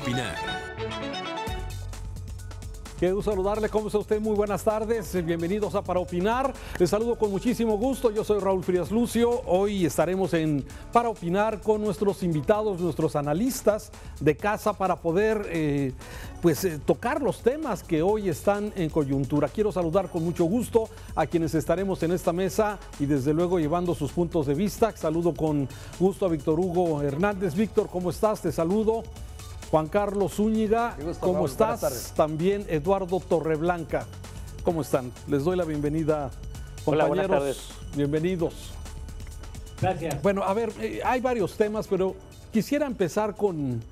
opinar. Qué gusto saludarle, ¿cómo está usted? Muy buenas tardes, bienvenidos a Para Opinar. Les saludo con muchísimo gusto, yo soy Raúl Frías Lucio. Hoy estaremos en Para Opinar con nuestros invitados, nuestros analistas de casa para poder tocar los temas que hoy están en coyuntura. Quiero saludar con mucho gusto a quienes estaremos en esta mesa y desde luego llevando sus puntos de vista. Saludo con gusto a Víctor Hugo Hernández. Víctor, ¿cómo estás? Te saludo. Juan Carlos Zúñiga, ¿cómo Raúl, estás? También Eduardo Torreblanca, ¿cómo están? Les doy la bienvenida, compañeros. Hola, buenas tardes. Bienvenidos. Gracias. Bueno, a ver, hay varios temas, pero quisiera empezar con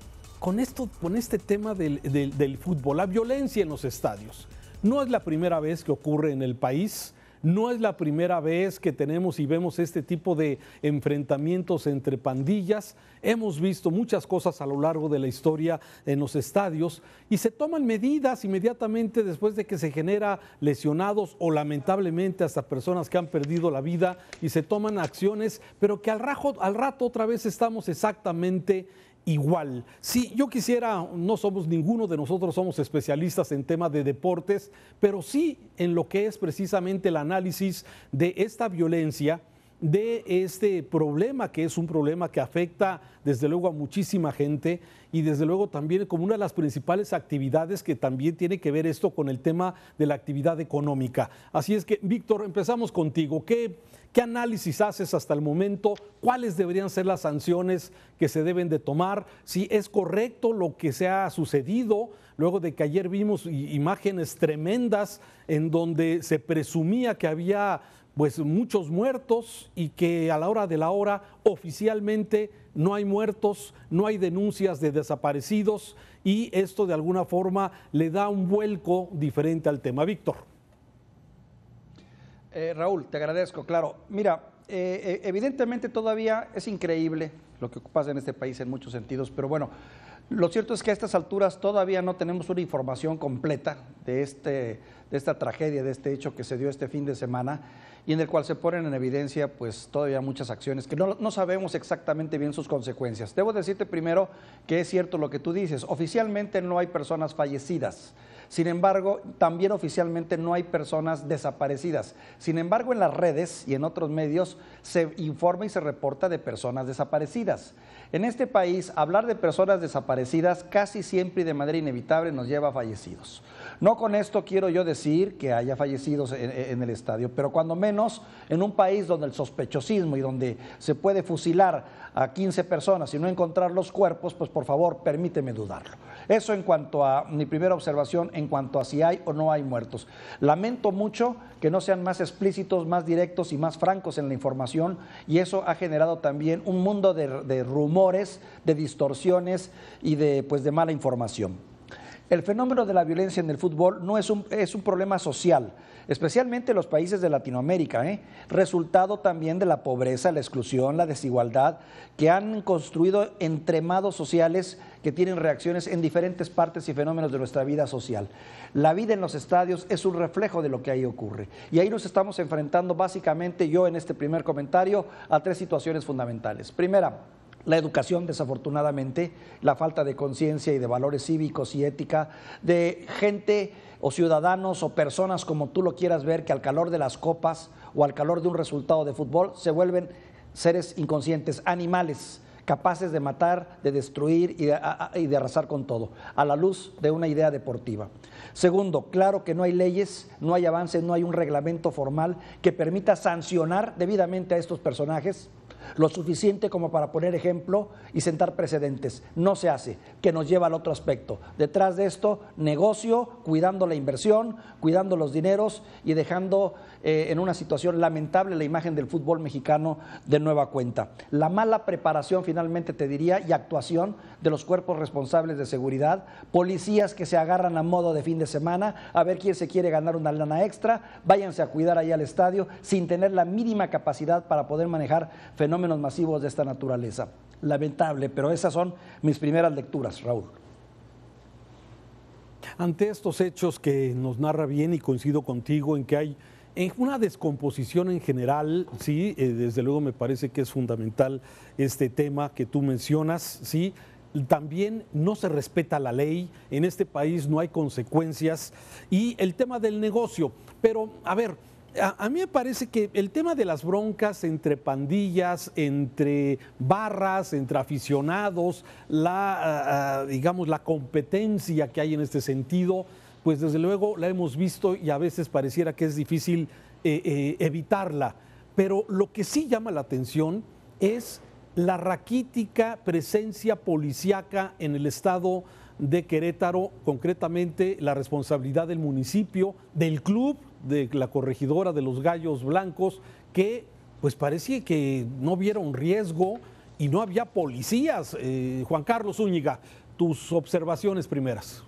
este tema del fútbol, la violencia en los estadios. No es la primera vez que ocurre en el país. No es la primera vez que tenemos y vemos este tipo de enfrentamientos entre pandillas. Hemos visto muchas cosas a lo largo de la historia en los estadios y se toman medidas inmediatamente después de que se genera lesionados o lamentablemente hasta personas que han perdido la vida y se toman acciones, pero que al rato otra vez estamos exactamente igual. Sí, yo quisiera, no somos ninguno de nosotros somos especialistas en tema de deportes, pero sí en lo que es precisamente el análisis de esta violencia, de este problema que es un problema que afecta desde luego a muchísima gente y desde luego también como una de las principales actividades que también tiene que ver esto con el tema de la actividad económica. Así es que, Víctor, empezamos contigo. ¿Qué análisis haces hasta el momento? ¿Cuáles deberían ser las sanciones que se deben de tomar? Si es correcto lo que se ha sucedido, luego de que ayer vimos imágenes tremendas en donde se presumía que había muchos muertos y que a la hora de la hora oficialmente no hay muertos, no hay denuncias de desaparecidos y esto de alguna forma le da un vuelco diferente al tema. Víctor. Raúl, te agradezco, claro. Mira, evidentemente todavía es increíble lo que pasa en este país en muchos sentidos, pero bueno, lo cierto es que a estas alturas todavía no tenemos una información completa de esta tragedia, de este hecho que se dio este fin de semana y en el cual se ponen en evidencia pues todavía muchas acciones que no sabemos exactamente bien sus consecuencias. Debo decirte primero que es cierto lo que tú dices, oficialmente no hay personas fallecidas. Sin embargo, también oficialmente no hay personas desaparecidas. Sin embargo, en las redes y en otros medios se informa y se reporta de personas desaparecidas. En este país, hablar de personas desaparecidas casi siempre y de manera inevitable nos lleva a fallecidos. No con esto quiero yo decir que haya fallecidos en el estadio, pero cuando menos en un país donde el sospechosismo y donde se puede fusilar a 15 personas y no encontrar los cuerpos, pues por favor, permíteme dudarlo. Eso en cuanto a mi primera observación, en cuanto a si hay o no hay muertos. Lamento mucho que no sean más explícitos, más directos y más francos en la información y eso ha generado también un mundo de rumores, de distorsiones y de mala información. El fenómeno de la violencia en el fútbol no es un problema social, especialmente en los países de Latinoamérica, resultado también de la pobreza, la exclusión, la desigualdad, que han construido entremados sociales que tienen reacciones en diferentes partes y fenómenos de nuestra vida social. La vida en los estadios es un reflejo de lo que ahí ocurre. Y ahí nos estamos enfrentando básicamente, yo en este primer comentario, a tres situaciones fundamentales. Primera, la educación, desafortunadamente, la falta de conciencia y de valores cívicos y ética de gente o ciudadanos o personas como tú lo quieras ver, que al calor de las copas o al calor de un resultado de fútbol se vuelven seres inconscientes, animales, capaces de matar, de destruir y de arrasar con todo, a la luz de una idea deportiva. Segundo, claro que no hay leyes, no hay avances, no hay un reglamento formal que permita sancionar debidamente a estos personajes, lo suficiente como para poner ejemplo y sentar precedentes. No se hace, que nos lleva al otro aspecto. Detrás de esto, negocio, cuidando la inversión, cuidando los dineros y dejando en una situación lamentable la imagen del fútbol mexicano de nueva cuenta. La mala preparación, finalmente te diría, y actuación de los cuerpos responsables de seguridad, policías que se agarran a modo de fin de semana, a ver quién se quiere ganar una lana extra, váyanse a cuidar ahí al estadio sin tener la mínima capacidad para poder manejar fenómenos masivos de esta naturaleza. Lamentable, pero esas son mis primeras lecturas, Raúl. Ante estos hechos que nos narra bien y coincido contigo en que hay una descomposición en general, sí, desde luego me parece que es fundamental este tema que tú mencionas, sí, también no se respeta la ley, en este país no hay consecuencias y el tema del negocio. Pero, a ver, a mí me parece que el tema de las broncas entre pandillas, entre barras, entre aficionados, digamos, la competencia que hay en este sentido, pues desde luego la hemos visto y a veces pareciera que es difícil evitarla. Pero lo que sí llama la atención es la raquítica presencia policíaca en el estado de Querétaro, concretamente la responsabilidad del municipio, del club, de la corregidora de los Gallos Blancos, que pues parecía que no viera un riesgo y no había policías. Juan Carlos Zúñiga, tus observaciones primeras.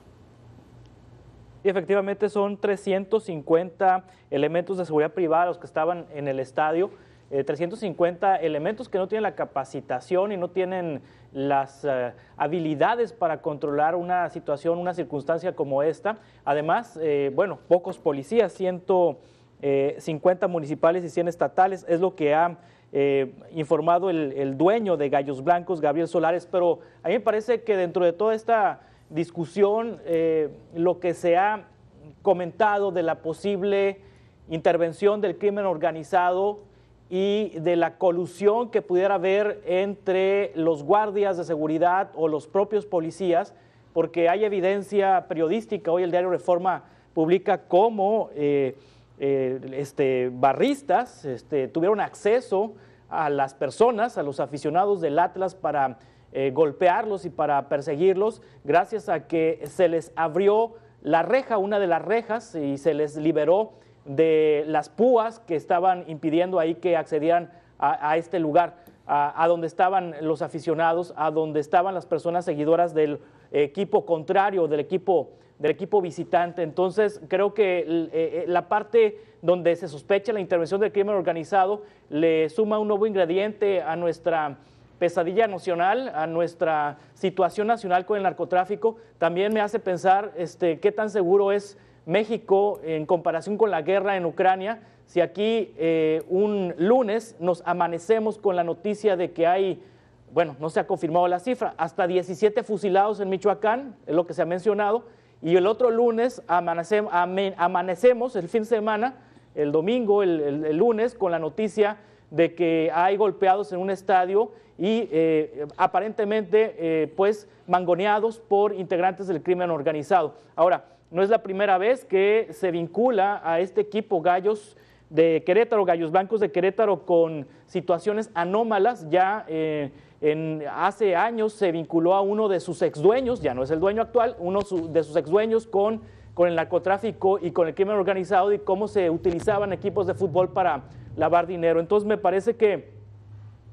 Y efectivamente son 350 elementos de seguridad privada los que estaban en el estadio, 350 elementos que no tienen la capacitación y no tienen las habilidades para controlar una situación, una circunstancia como esta. Además, bueno, pocos policías, 150 municipales y 100 estatales, es lo que ha informado el dueño de Gallos Blancos, Gabriel Solares, pero a mí me parece que dentro de toda esta discusión, lo que se ha comentado de la posible intervención del crimen organizado y de la colusión que pudiera haber entre los guardias de seguridad o los propios policías, porque hay evidencia periodística. Hoy el diario Reforma publica cómo barristas tuvieron acceso a las personas, a los aficionados del Atlas para golpearlos y para perseguirlos, gracias a que se les abrió la reja, una de las rejas, y se les liberó de las púas que estaban impidiendo ahí que accedieran a este lugar, a donde estaban los aficionados, a donde estaban las personas seguidoras del equipo contrario, del equipo visitante. Entonces, creo que la parte donde se sospecha la intervención del crimen organizado le suma un nuevo ingrediente a nuestra pesadilla nacional, a nuestra situación nacional con el narcotráfico. También me hace pensar qué tan seguro es México en comparación con la guerra en Ucrania, si aquí un lunes nos amanecemos con la noticia de que hay, bueno, no se ha confirmado la cifra, hasta 17 fusilados en Michoacán, es lo que se ha mencionado, y el otro lunes amanecemos el fin de semana, el domingo, el lunes, con la noticia de que hay golpeados en un estadio y aparentemente pues mangoneados por integrantes del crimen organizado. Ahora, no es la primera vez que se vincula a este equipo Gallos de Querétaro, Gallos Blancos de Querétaro, con situaciones anómalas. Ya hace años se vinculó a uno de sus exdueños, ya no es el dueño actual, uno de sus exdueños con el narcotráfico y con el crimen organizado, y cómo se utilizaban equipos de fútbol para lavar dinero. Entonces me parece que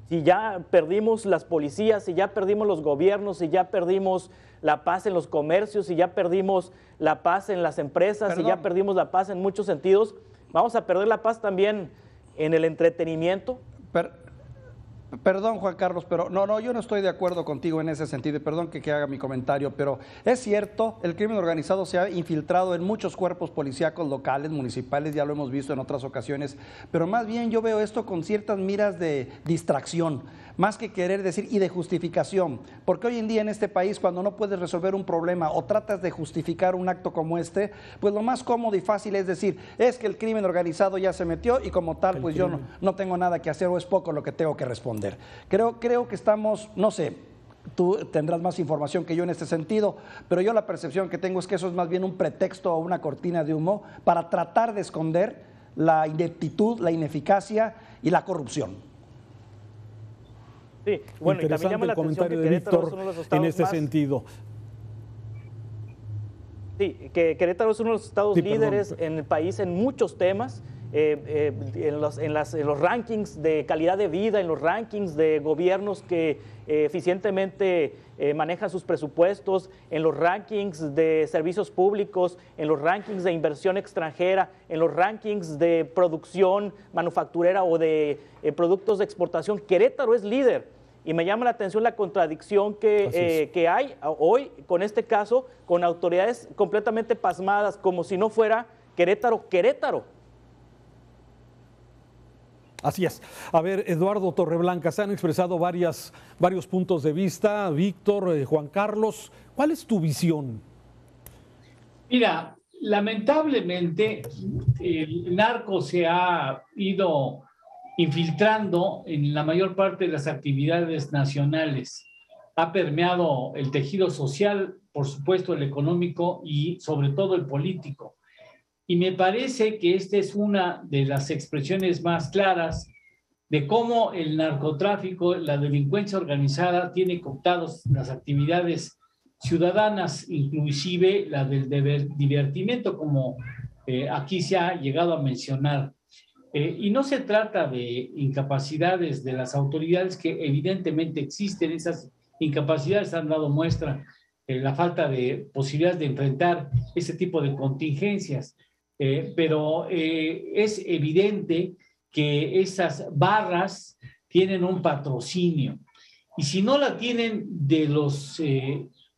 si ya perdimos las policías, si ya perdimos los gobiernos, si ya perdimos la paz en los comercios, si ya perdimos la paz en las empresas, si ya perdimos la paz en muchos sentidos, vamos a perder la paz también en el entretenimiento. Perdón, Juan Carlos, pero no, yo no estoy de acuerdo contigo en ese sentido, perdón que haga mi comentario, pero es cierto, el crimen organizado se ha infiltrado en muchos cuerpos policíacos locales, municipales, ya lo hemos visto en otras ocasiones, pero más bien yo veo esto con ciertas miras de distracción, más que querer decir, y de justificación, porque hoy en día en este país, cuando no puedes resolver un problema o tratas de justificar un acto como este, pues lo más cómodo y fácil es decir, es que el crimen organizado ya se metió y como tal, pues yo no tengo nada que hacer o es poco lo que tengo que responder. Creo que estamos, no sé, tú tendrás más información que yo en este sentido, pero yo la percepción que tengo es que eso es más bien un pretexto o una cortina de humo para tratar de esconder la ineptitud, la ineficacia y la corrupción. Sí, bueno, y también llama la atención que Querétaro es uno de los estados en este sentido. Sí, que Querétaro es uno de los estados líderes en el país en muchos temas, en los rankings de calidad de vida, en los rankings de gobiernos que eficientemente manejan sus presupuestos, en los rankings de servicios públicos, en los rankings de inversión extranjera, en los rankings de producción manufacturera o de productos de exportación. Querétaro es líder. Y me llama la atención la contradicción que hay hoy con este caso, con autoridades completamente pasmadas, como si no fuera Querétaro, Querétaro. Así es. A ver, Eduardo Torreblanca, se han expresado varios puntos de vista. Víctor, Juan Carlos, ¿cuál es tu visión? Mira, lamentablemente el narco se ha ido infiltrando en la mayor parte de las actividades nacionales. Ha permeado el tejido social, por supuesto el económico y sobre todo el político. Y me parece que esta es una de las expresiones más claras de cómo el narcotráfico, la delincuencia organizada, tiene cooptados las actividades ciudadanas, inclusive la del divertimento, como aquí se ha llegado a mencionar. Y no se trata de incapacidades de las autoridades, que evidentemente existen. Esas incapacidades han dado muestra la falta de posibilidades de enfrentar ese tipo de contingencias. Pero es evidente que esas barras tienen un patrocinio. Y si no la tienen de los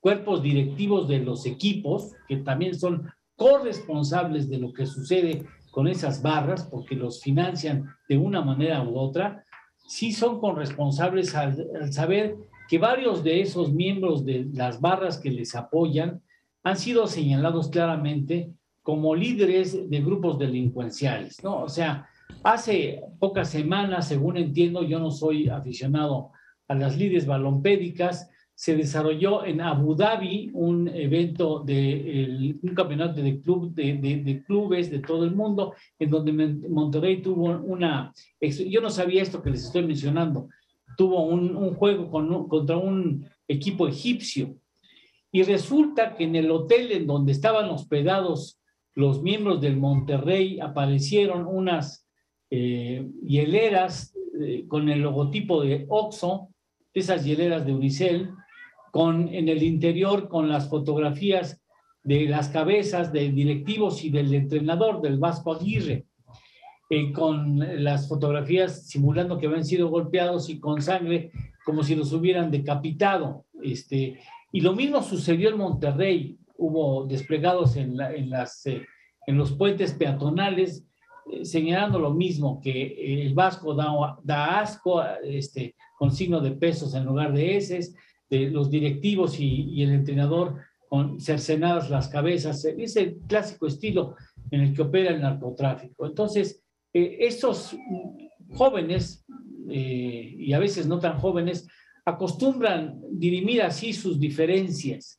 cuerpos directivos de los equipos, que también son corresponsables de lo que sucede con esas barras, porque los financian de una manera u otra, sí son corresponsables al saber que varios de esos miembros de las barras que les apoyan han sido señalados claramente como líderes de grupos delincuenciales, ¿no? O sea, hace pocas semanas, según entiendo, yo no soy aficionado a las lides balompédicas, se desarrolló en Abu Dhabi un evento un campeonato de clubes de todo el mundo, en donde Monterrey tuvo yo no sabía esto que les estoy mencionando, tuvo un juego contra un equipo egipcio, y resulta que en el hotel en donde estaban hospedados los miembros del Monterrey aparecieron unas hieleras con el logotipo de Oxxo, esas hieleras de Unicel, en el interior con las fotografías de las cabezas de directivos y del entrenador, del Vasco Aguirre, con las fotografías simulando que habían sido golpeados y con sangre como si los hubieran decapitado. Y lo mismo sucedió en Monterrey. Hubo desplegados en los puentes peatonales señalando lo mismo, que el Vasco da asco, con signo de pesos en lugar de eses, de los directivos y el entrenador con cercenadas las cabezas. Es el clásico estilo en el que opera el narcotráfico. Entonces, estos jóvenes, y a veces no tan jóvenes, acostumbran dirimir así sus diferencias.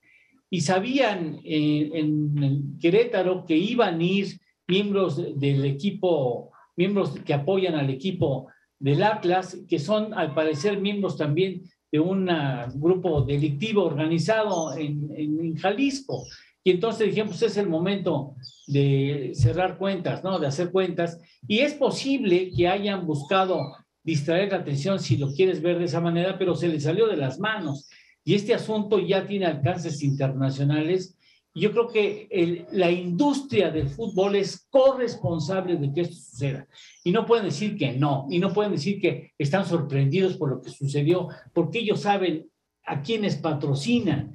Y sabían en Querétaro que iban a ir miembros del equipo, miembros que apoyan al equipo del Atlas, que son al parecer miembros también de un grupo delictivo organizado en Jalisco. Y entonces dijimos, pues es el momento de cerrar cuentas, ¿no? De hacer cuentas. Y es posible que hayan buscado distraer la atención, si lo quieres ver de esa manera, pero se les salió de las manos. Y este asunto ya tiene alcances internacionales. Y yo creo que la industria del fútbol es corresponsable de que esto suceda. Y no pueden decir que no, y no pueden decir que están sorprendidos por lo que sucedió, porque ellos saben a quiénes patrocinan.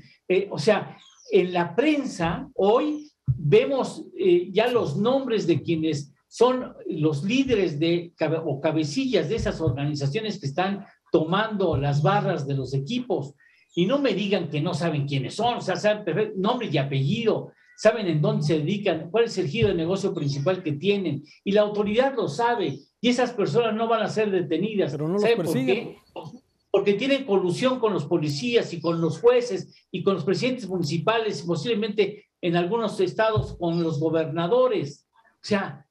O sea, en la prensa hoy vemos ya los nombres de quienes son los líderes o cabecillas de esas organizaciones que están tomando las barras de los equipos. Y no me digan que no saben quiénes son, o sea, saben perfecto, nombre y apellido, saben en dónde se dedican, cuál es el giro de negocio principal que tienen, y la autoridad lo sabe, y esas personas no van a ser detenidas. Pero no los ¿Saben persiguen? por qué? Porque tienen colusión con los policías y con los jueces y con los presidentes municipales, y posiblemente en algunos estados con los gobernadores. O sea,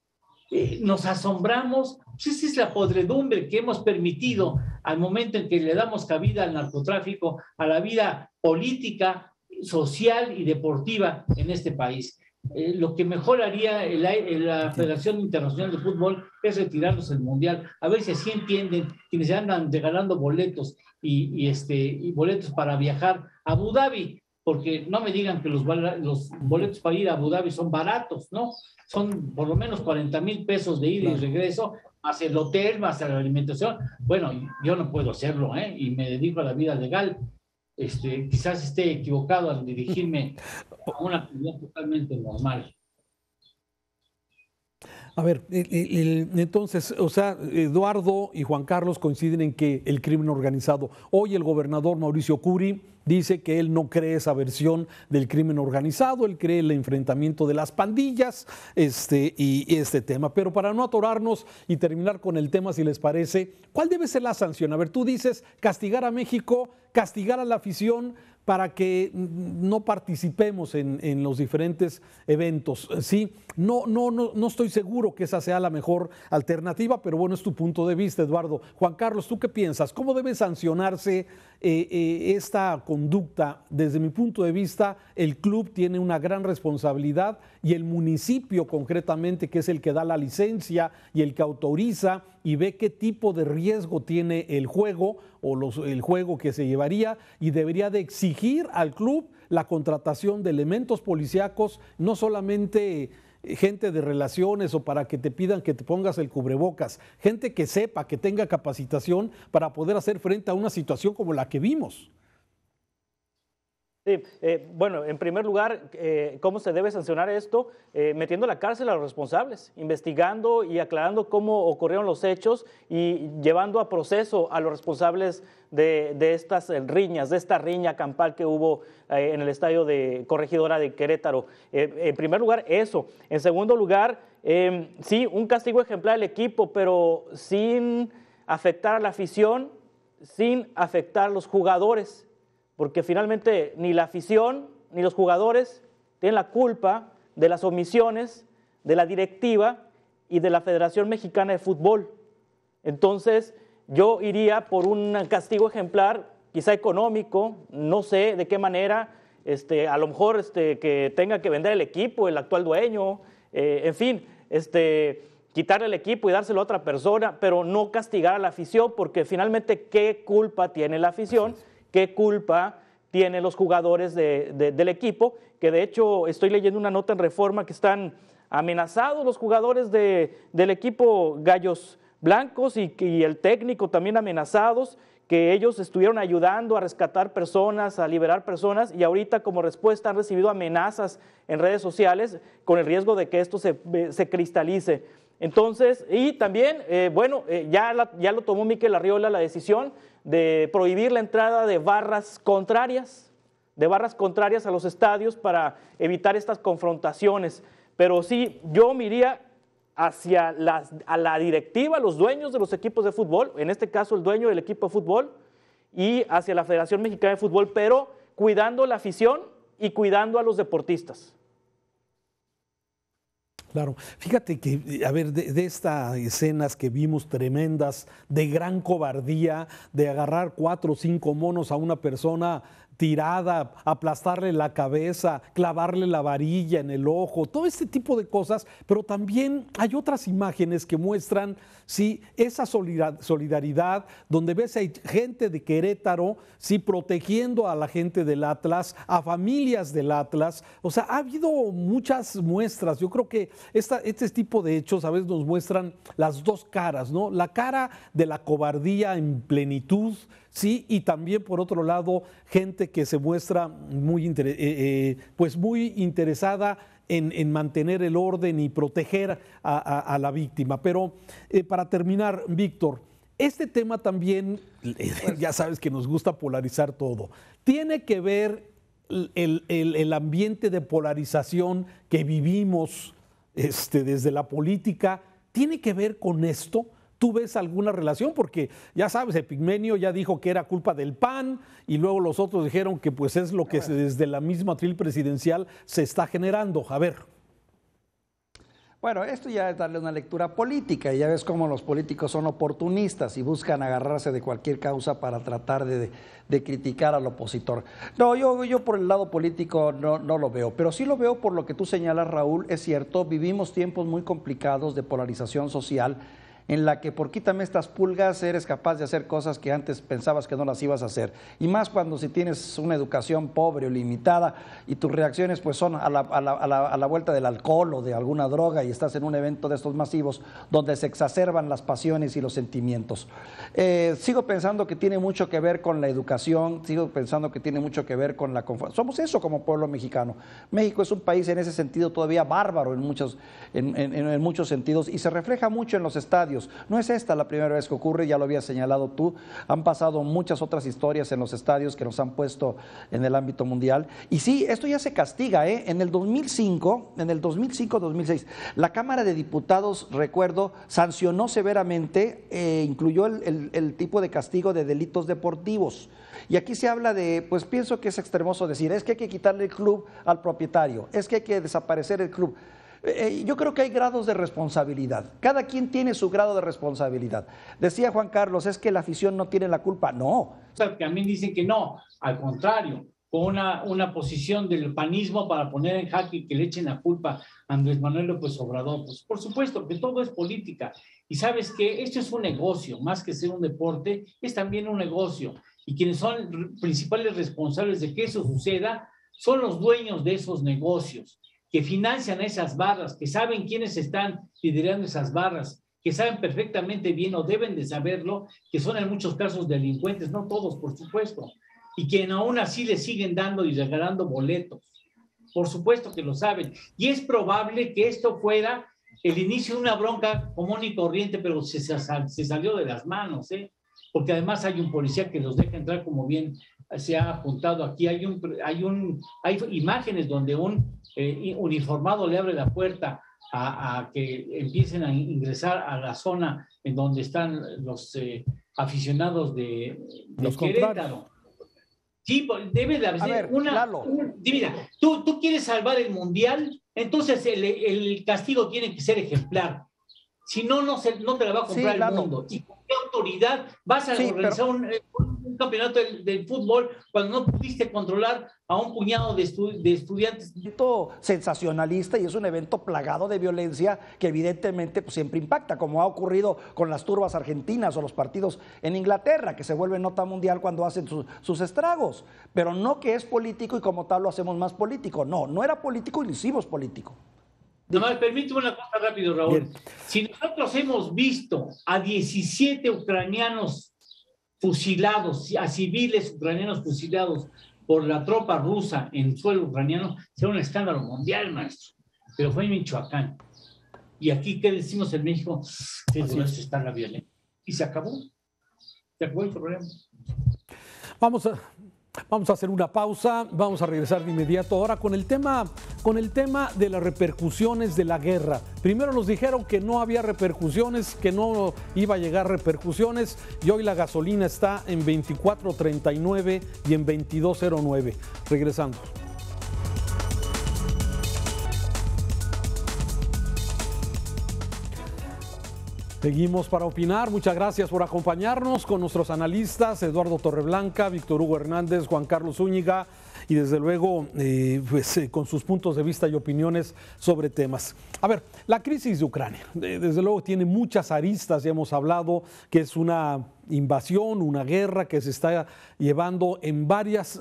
nos asombramos. Pues esa es la podredumbre que hemos permitido al momento en que le damos cabida al narcotráfico, a la vida política, social y deportiva en este país. Lo que mejor haría la Federación Internacional de Fútbol es retirarlos del Mundial, a ver si así entienden quienes se andan regalando boletos y boletos para viajar a Abu Dhabi, porque no me digan que los boletos para ir a Abu Dhabi son baratos, ¿no? Son por lo menos 40,000 pesos de ida y regreso, más el hotel, más la alimentación. Bueno, yo no puedo hacerlo, y me dedico a la vida legal. Quizás esté equivocado al dirigirme a una actividad totalmente normal. A ver, entonces, o sea, Eduardo y Juan Carlos coinciden en que el crimen organizado. Hoy el gobernador Mauricio Curi dice que él no cree esa versión del crimen organizado, él cree el enfrentamiento de las pandillas y este tema. Pero para no atorarnos y terminar con el tema, si les parece, ¿cuál debe ser la sanción? A ver, tú dices castigar a México, castigar a la afición para que no participemos en los diferentes eventos. Sí, no estoy seguro que esa sea la mejor alternativa, pero bueno, es tu punto de vista, Eduardo. Juan Carlos, ¿tú qué piensas? ¿Cómo debe sancionarse esta conducta? Desde mi punto de vista, el club tiene una gran responsabilidad y el municipio concretamente, que es el que da la licencia y el que autoriza y ve qué tipo de riesgo tiene el juego o el juego que se llevaría, y debería de exigir al club la contratación de elementos policíacos, no solamente gente de relaciones o para que te pidan que te pongas el cubrebocas, gente que sepa, que tenga capacitación para poder hacer frente a una situación como la que vimos. Sí, bueno, en primer lugar, ¿cómo se debe sancionar esto? Metiendo a la cárcel a los responsables, investigando y aclarando cómo ocurrieron los hechos y llevando a proceso a los responsables de estas riñas, de esta riña campal que hubo en el estadio de Corregidora de Querétaro. En primer lugar, eso. En segundo lugar, sí, un castigo ejemplar al equipo, pero sin afectar a la afición, sin afectar a los jugadores, porque finalmente ni la afición ni los jugadores tienen la culpa de las omisiones de la directiva y de la Federación Mexicana de Fútbol. Entonces, yo iría por un castigo ejemplar, quizá económico, no sé de qué manera, a lo mejor que tenga que vender el equipo, el actual dueño, en fin, quitarle el equipo y dárselo a otra persona, pero no castigar a la afición, porque finalmente, ¿qué culpa tiene la afición? ¿Qué culpa tienen los jugadores del equipo? Que de hecho estoy leyendo una nota en Reforma que están amenazados los jugadores del equipo Gallos Blancos y el técnico también amenazados, que ellos estuvieron ayudando a rescatar personas, a liberar personas, y ahorita como respuesta han recibido amenazas en redes sociales con el riesgo de que esto se cristalice. Entonces, y también, ya lo tomó Mikel Arriola la decisión de prohibir la entrada de barras contrarias a los estadios para evitar estas confrontaciones. Pero sí, yo me iría hacia a la directiva, a los dueños de los equipos de fútbol, en este caso el dueño del equipo de fútbol, y hacia la Federación Mexicana de Fútbol, pero cuidando la afición y cuidando a los deportistas. Claro, fíjate que, a ver, de estas escenas que vimos tremendas, de gran cobardía, de agarrar 4 o 5 monos a una persona tirada, aplastarle la cabeza, clavarle la varilla en el ojo, todo este tipo de cosas, pero también hay otras imágenes que muestran, sí, esa solidaridad, donde ves a gente de Querétaro, sí, protegiendo a la gente del Atlas, a familias del Atlas. O sea, ha habido muchas muestras. Yo creo que este tipo de hechos a veces nos muestran las dos caras, ¿no? La cara de la cobardía en plenitud, sí, y también por otro lado gente que se muestra muy interesada en mantener el orden y proteger a la víctima. Pero para terminar, Víctor, este tema también, ya sabes que nos gusta polarizar todo, tiene que ver el ambiente de polarización que vivimos desde la política, tiene que ver con esto. ¿Tú ves alguna relación? Porque ya sabes, Epigmenio ya dijo que era culpa del PAN y luego los otros dijeron que pues es lo que desde la misma atril presidencial se está generando. A ver. Bueno, esto ya es darle una lectura política, y ya ves cómo los políticos son oportunistas y buscan agarrarse de cualquier causa para tratar de criticar al opositor. No, yo por el lado político no lo veo, pero sí lo veo por lo que tú señalas, Raúl. Es cierto, vivimos tiempos muy complicados de polarización social, en la que por quítame estas pulgas eres capaz de hacer cosas que antes pensabas que no las ibas a hacer. Y más cuando si tienes una educación pobre o limitada y tus reacciones pues son a la vuelta del alcohol o de alguna droga y estás en un evento de estos masivos donde se exacerban las pasiones y los sentimientos. Sigo pensando que tiene mucho que ver con la educación, sigo pensando que tiene mucho que ver con la confianza. Somos eso como pueblo mexicano. México es un país en ese sentido todavía bárbaro en muchos sentidos y se refleja mucho en los estadios. No es esta la primera vez que ocurre, ya lo habías señalado tú, han pasado muchas otras historias en los estadios que nos han puesto en el ámbito mundial. Y sí, esto ya se castiga, En el 2005-2006, la Cámara de Diputados, recuerdo, sancionó severamente, incluyó el tipo de castigo de delitos deportivos. Y aquí se habla de, pues pienso que es extremoso decir, es que hay que quitarle el club al propietario, es que hay que desaparecer el club. Yo creo que hay grados de responsabilidad. Cada quien tiene su grado de responsabilidad. Decía Juan Carlos, es que la afición no tiene la culpa. No. O sea, que a mí dicen que no, al contrario, con una posición del panismo para poner en jaque que le echen la culpa a Andrés Manuel López Obrador. Pues por supuesto que todo es política. Y sabes que esto es un negocio, más que ser un deporte, es también un negocio. Y quienes son principales responsables de que eso suceda son los dueños de esos negocios, que financian esas barras, que saben quiénes están liderando esas barras, que saben perfectamente bien o deben de saberlo, que son en muchos casos delincuentes, no todos, por supuesto, y que aún así les siguen dando y regalando boletos. Por supuesto que lo saben. Y es probable que esto fuera el inicio de una bronca común y corriente, pero se salió de las manos, porque además hay un policía que los deja entrar, como bien se ha apuntado aquí. Hay imágenes donde un uniformado le abre la puerta a que empiecen a ingresar a la zona en donde están los aficionados de Querétaro. Sí, debe de haber mira, tú quieres salvar el mundial, entonces el castigo tiene que ser ejemplar. Si no, no te la va a comprar el mundo. ¿Y con qué autoridad vas a organizar un campeonato de fútbol cuando no pudiste controlar a un puñado de estudiantes? Es un evento sensacionalista y es un evento plagado de violencia que evidentemente pues, siempre impacta, como ha ocurrido con las turbas argentinas o los partidos en Inglaterra, que se vuelven nota mundial cuando hacen sus estragos. Pero no que es político y como tal lo hacemos más político. No, no era político y lo hicimos político. Nomás permíteme una cosa rápido, Raúl. Bien. Si nosotros hemos visto a 17 ucranianos fusilados, a civiles ucranianos fusilados por la tropa rusa en suelo ucraniano, será un escándalo mundial, maestro. Pero fue en Michoacán. Y aquí, ¿qué decimos en México? Que eso está en la violencia. Y se acabó. Se acabó el problema. Vamos a hacer una pausa, vamos a regresar de inmediato ahora con el tema de las repercusiones de la guerra. Primero nos dijeron que no había repercusiones, que no iba a llegar repercusiones, y hoy la gasolina está en 24.39 y en 22.09. Regresando. Seguimos para opinar. Muchas gracias por acompañarnos con nuestros analistas, Eduardo Torreblanca, Víctor Hugo Hernández, Juan Carlos Zúñiga, y desde luego con sus puntos de vista y opiniones sobre temas. A ver, la crisis de Ucrania, desde luego tiene muchas aristas, ya hemos hablado que es una invasión, una guerra que se está llevando en varias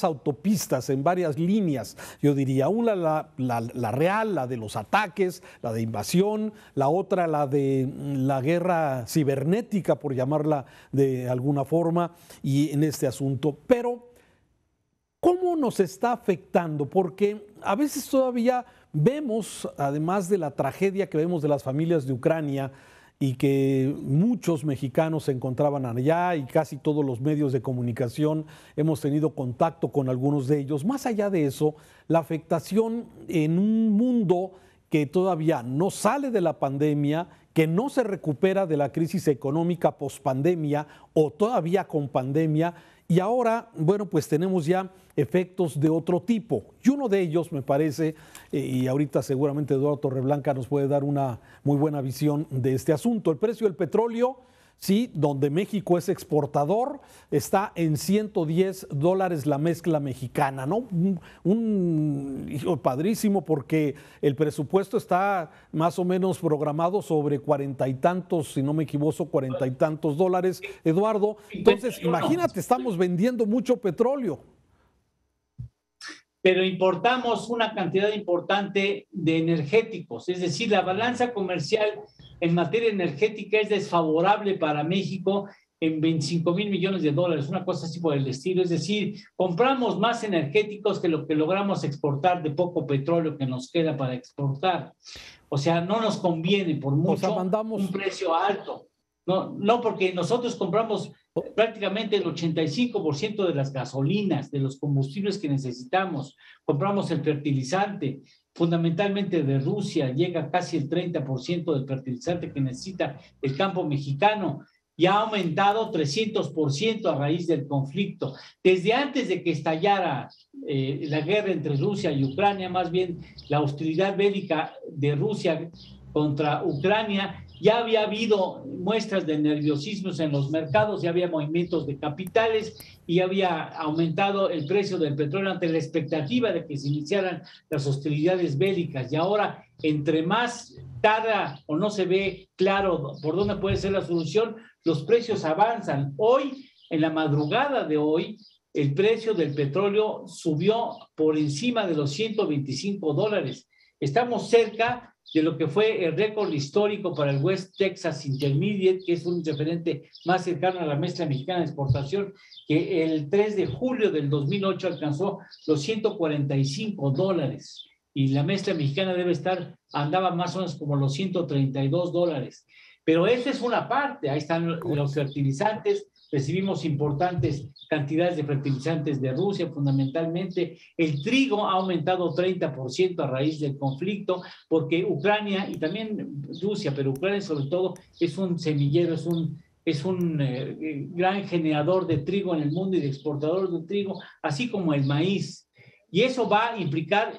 autopistas, en varias líneas, yo diría. Una la real, la de los ataques, la de invasión, la otra la de la guerra cibernética, por llamarla de alguna forma, y en este asunto. Pero, ¿cómo nos está afectando? Porque a veces todavía vemos, además de la tragedia que vemos de las familias de Ucrania, y que muchos mexicanos se encontraban allá y casi todos los medios de comunicación hemos tenido contacto con algunos de ellos. Más allá de eso, la afectación en un mundo que todavía no sale de la pandemia, que no se recupera de la crisis económica pospandemia o todavía con pandemia, y ahora, bueno, pues tenemos ya efectos de otro tipo. Y uno de ellos, me parece, y ahorita seguramente Eduardo Torreblanca nos puede dar una muy buena visión de este asunto. El precio del petróleo ¿sí? Donde México es exportador, está en $110 la mezcla mexicana, ¿no? Hijo, padrísimo, porque el presupuesto está más o menos programado sobre 40 y tantos, si no me equivoco, 40 y tantos dólares, Eduardo. Entonces, imagínate, estamos vendiendo mucho petróleo. Pero importamos una cantidad importante de energéticos, es decir, la balanza comercial en materia energética es desfavorable para México en 25,000 millones de dólares, una cosa así por el estilo, es decir, compramos más energéticos que lo que logramos exportar de poco petróleo que nos queda para exportar. O sea, no nos conviene por mucho un precio alto. No, porque nosotros compramos prácticamente el 85% de las gasolinas, de los combustibles que necesitamos. Compramos el fertilizante, fundamentalmente de Rusia, llega casi el 30% del fertilizante que necesita el campo mexicano y ha aumentado 300% a raíz del conflicto. Desde antes de que estallara la guerra entre Rusia y Ucrania, más bien la hostilidad bélica de Rusia contra Ucrania, ya había habido muestras de nerviosismos en los mercados, ya había movimientos de capitales y había aumentado el precio del petróleo ante la expectativa de que se iniciaran las hostilidades bélicas. Y ahora, entre más tarda o no se ve claro por dónde puede ser la solución, los precios avanzan. Hoy, en la madrugada de hoy, el precio del petróleo subió por encima de los $125. Estamos cerca de lo que fue el récord histórico para el West Texas Intermediate, que es un referente más cercano a la mezcla mexicana de exportación, que el 3 de julio del 2008 alcanzó los $145. Y la mezcla mexicana andaba más o menos como los $132. Pero esa es una parte, ahí están los fertilizantes, recibimos importantes cantidades de fertilizantes de Rusia, fundamentalmente. El trigo ha aumentado 30% a raíz del conflicto, porque Ucrania y también Rusia, pero Ucrania sobre todo, es un semillero, es un gran generador de trigo en el mundo y de exportador de trigo, así como el maíz. Y eso va a implicar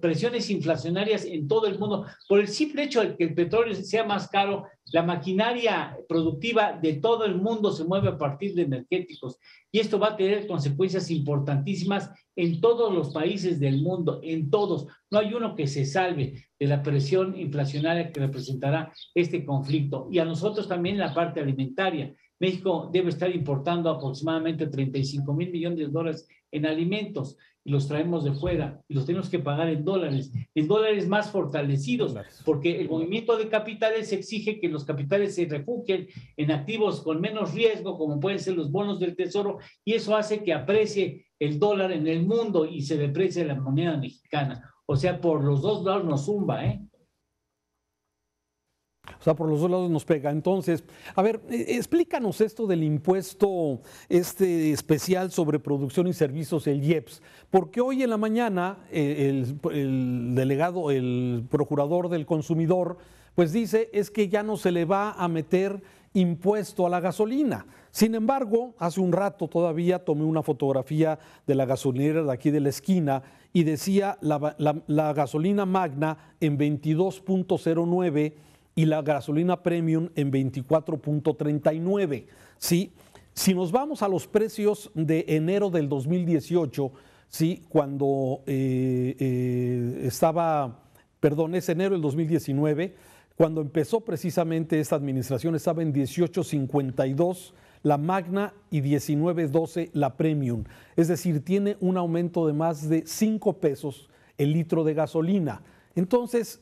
presiones inflacionarias en todo el mundo. Por el simple hecho de que el petróleo sea más caro, la maquinaria productiva de todo el mundo se mueve a partir de energéticos. Y esto va a tener consecuencias importantísimas en todos los países del mundo, en todos. No hay uno que se salve de la presión inflacionaria que representará este conflicto. Y a nosotros también la parte alimentaria. México debe estar importando aproximadamente 35,000 millones de dólares en alimentos y los traemos de fuera y los tenemos que pagar en dólares más fortalecidos, porque el movimiento de capitales exige que los capitales se refugien en activos con menos riesgo, como pueden ser los bonos del Tesoro, y eso hace que aprecie el dólar en el mundo y se deprecie la moneda mexicana. O sea, por los dos lados nos zumba, O sea, por los dos lados nos pega. Entonces, a ver, explícanos esto del impuesto especial sobre producción y servicios, el IEPS, porque hoy en la mañana el delegado, el procurador del consumidor, pues dice es que ya no se le va a meter impuesto a la gasolina. Sin embargo, hace un rato todavía tomé una fotografía de la gasolinera de aquí de la esquina y decía la gasolina magna en 22.09 y la gasolina premium en 24.39. ¿Sí? Si nos vamos a los precios de enero del 2018, ¿sí? Cuando es enero del 2019, cuando empezó precisamente esta administración, estaba en 18.52 la magna y 19.12 la premium. Es decir, tiene un aumento de más de 5 pesos el litro de gasolina. Entonces,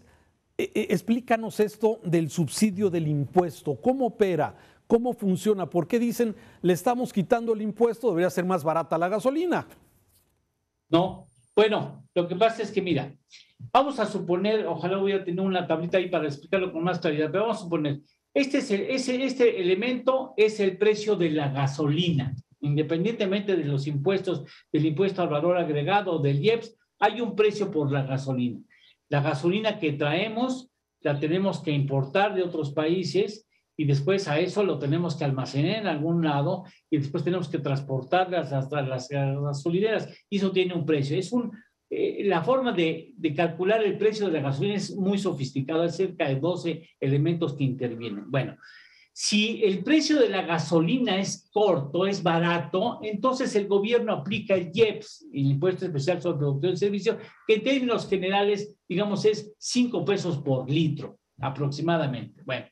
explícanos esto del subsidio del impuesto, ¿cómo opera? ¿Cómo funciona? ¿Por qué dicen le estamos quitando el impuesto? Debería ser más barata la gasolina. No, bueno, lo que pasa es que mira, vamos a suponer, ojalá voy a tener una tablita ahí para explicarlo con más claridad, pero vamos a suponer, este elemento es el precio de la gasolina, independientemente de los impuestos, del impuesto al valor agregado, del IEPS, hay un precio por la gasolina. La gasolina que traemos la tenemos que importar de otros países y después a eso lo tenemos que almacenar en algún lado y después tenemos que transportarlas hasta las gasolineras y eso tiene un precio. La forma de calcular el precio de la gasolina es muy sofisticada, hay cerca de 12 elementos que intervienen. Bueno, si el precio de la gasolina es corto, es barato, entonces el gobierno aplica el IEPS, el Impuesto Especial sobre Producción de Servicios, que en términos generales, digamos, es 5 pesos por litro, aproximadamente. Bueno,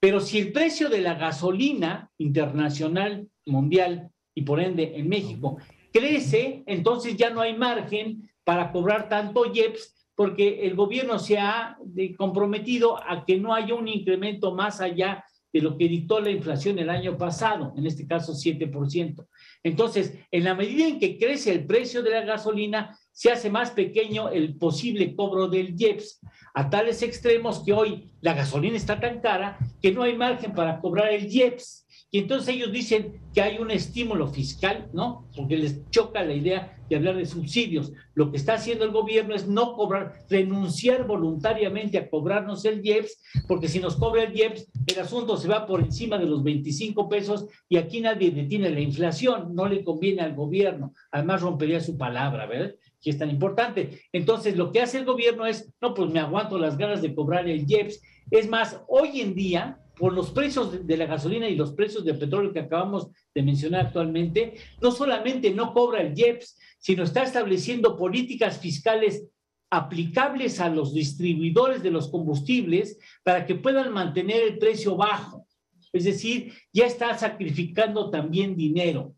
pero si el precio de la gasolina internacional, mundial y por ende en México crece, entonces ya no hay margen para cobrar tanto IEPS, porque el gobierno se ha comprometido a que no haya un incremento más allá de lo que dictó la inflación el año pasado, en este caso 7%. Entonces, en la medida en que crece el precio de la gasolina, se hace más pequeño el posible cobro del IEPS, a tales extremos que hoy la gasolina está tan cara que no hay margen para cobrar el IEPS. Y entonces ellos dicen que hay un estímulo fiscal, ¿no? Porque les choca la idea de hablar de subsidios. Lo que está haciendo el gobierno es no cobrar, renunciar voluntariamente a cobrarnos el IEPS, porque si nos cobra el IEPS, el asunto se va por encima de los 25 pesos y aquí nadie detiene la inflación, no le conviene al gobierno. Además rompería su palabra, ¿verdad? Que es tan importante. Entonces, lo que hace el gobierno es, no, pues me aguanto las ganas de cobrar el IEPS. Es más, hoy en día, por los precios de la gasolina y los precios del petróleo que acabamos de mencionar actualmente, no solamente no cobra el IEPS, sino está estableciendo políticas fiscales aplicables a los distribuidores de los combustibles para que puedan mantener el precio bajo. Es decir, ya está sacrificando también dinero.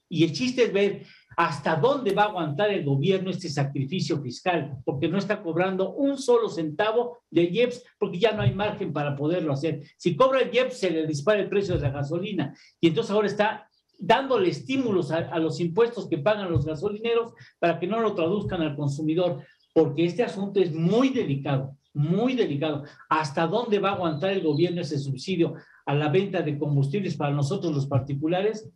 Y el chiste es ver hasta dónde va a aguantar el gobierno este sacrificio fiscal, porque no está cobrando un solo centavo de IEPS, porque ya no hay margen para poderlo hacer. Si cobra el IEPS, se le dispara el precio de la gasolina, y entonces ahora está dándole estímulos a los impuestos que pagan los gasolineros para que no lo traduzcan al consumidor, porque este asunto es muy delicado, muy delicado. ¿Hasta dónde va a aguantar el gobierno ese subsidio a la venta de combustibles para nosotros los particulares?